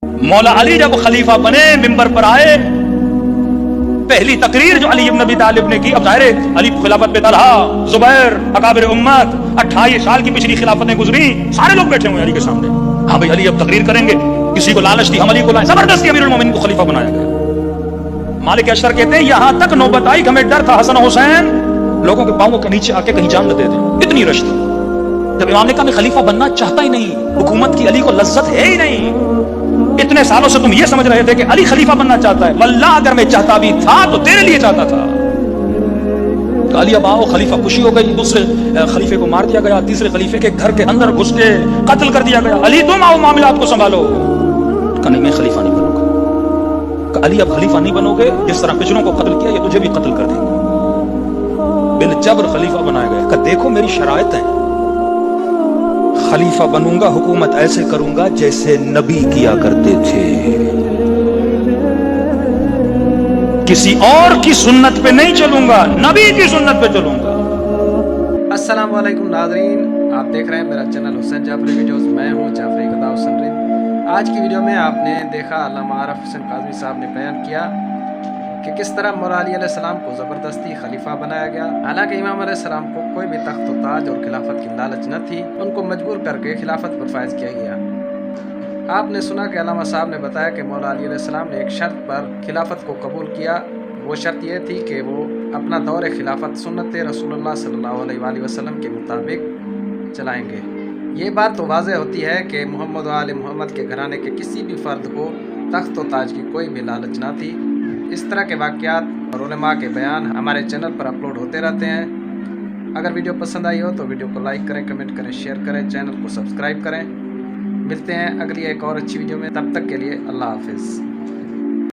मौला अली जब खलीफा बने, मिंबर पर आए, पहली तकरीर जो अली इब्न अबी तालिब ने की, अब जाहिर है अली खिलाफत पे तलहा, जुबैर, अकाबिर उम्मत, 28 साल की पिछली खिलाफतें गुजरी, सारे लोग बैठे हुए अली के सामने। हाँ भाई, अली अब तकरीर करेंगे। किसी को लालच थी, हम अली को लाए, जबरदस्ती अमीरुल मोमिनीन को खलीफा बनाया गया। मालिक अशर कहते हैं यहां तक नौबत आई कि हमें डर था हसन हुसैन लोगों के पांवों के नीचे आके कहीं जान न दे दें, इतनी रश थी। जब इमाम ने कहा मैं खलीफा बनना चाहता ही नहीं, हुकूमत की अली को लज्जत है ही नहीं, इतने सालों से तुम ये समझ रहे थे कि अली खलीफा बनना चाहता है, वल्लाह अगर मैं चाहता भी था तो तेरे लिए चाहता था। तो अली अब आओ, खलीफा खुशी हो गई, दूसरे खलीफे को मार दिया गया, तीसरे खलीफे के घर के अंदर घुस के कत्ल कर दिया गया। अली तुम आओ, मामलात को संभालो। कहा नहीं, मैं खलीफा नहीं बनूंगा। कहा अली अब खलीफा नहीं बनोगे, जिस तरह पिछलों को कत्ल किया ये तुझे भी कत्ल कर देंगे। बिल जबर खलीफा बनाया गया। कहा देखो मेरी शराइत है, खलीफा बनूंगा, हुकूमत ऐसे करूंगा जैसे नबी किया करते थे, किसी और की सुन्नत पे नहीं चलूंगा, नबी की सुन्नत पे चलूंगा। अस्सलाम वालेकुम नाज़रीन, आप देख रहे हैं मेरा चैनल हुसैन जाफरी वीडियोस। मैं हूं जाफरी गदा हुसैन रिंद। आज की वीडियो में आपने देखा अल्लामा आरिफ हुसैन काज़मी साहब ने बयान किया कि किस तरह मौला अली अलैहिस्सलाम को ज़बरदस्ती खलीफा बनाया गया। हालांकि इमाम अलैहिस्सलाम को कोई भी तख्त व ताज और खिलाफत की लालच न थी, उनको मजबूर करके खिलाफत पर फायज किया गया। आपने सुना कि अल्लामा साहब ने बताया कि मौला अली अलैहिस्सलाम ने एक शर्त पर खिलाफत को कबूल किया। वो शर्त ये थी कि वो अपना दौर खिलाफत सुन्नत रसूलुल्लाह सल्लल्लाहु अलैहि वसल्लम के मुताबिक चलाएंगे। ये बात तो वाज़ेह होती है कि मोहम्मद व आले मोहम्मद के घराने के किसी भी फ़र्द को तख्त व ताज की कोई भी लालच ना थी। इस तरह के वाक़यात और उलमा के बयान हमारे चैनल पर अपलोड होते रहते हैं। अगर वीडियो पसंद आई हो तो वीडियो को लाइक करें, कमेंट करें, शेयर करें, चैनल को सब्सक्राइब करें। मिलते हैं अगली एक और अच्छी वीडियो में, तब तक के लिए अल्लाह हाफिज़।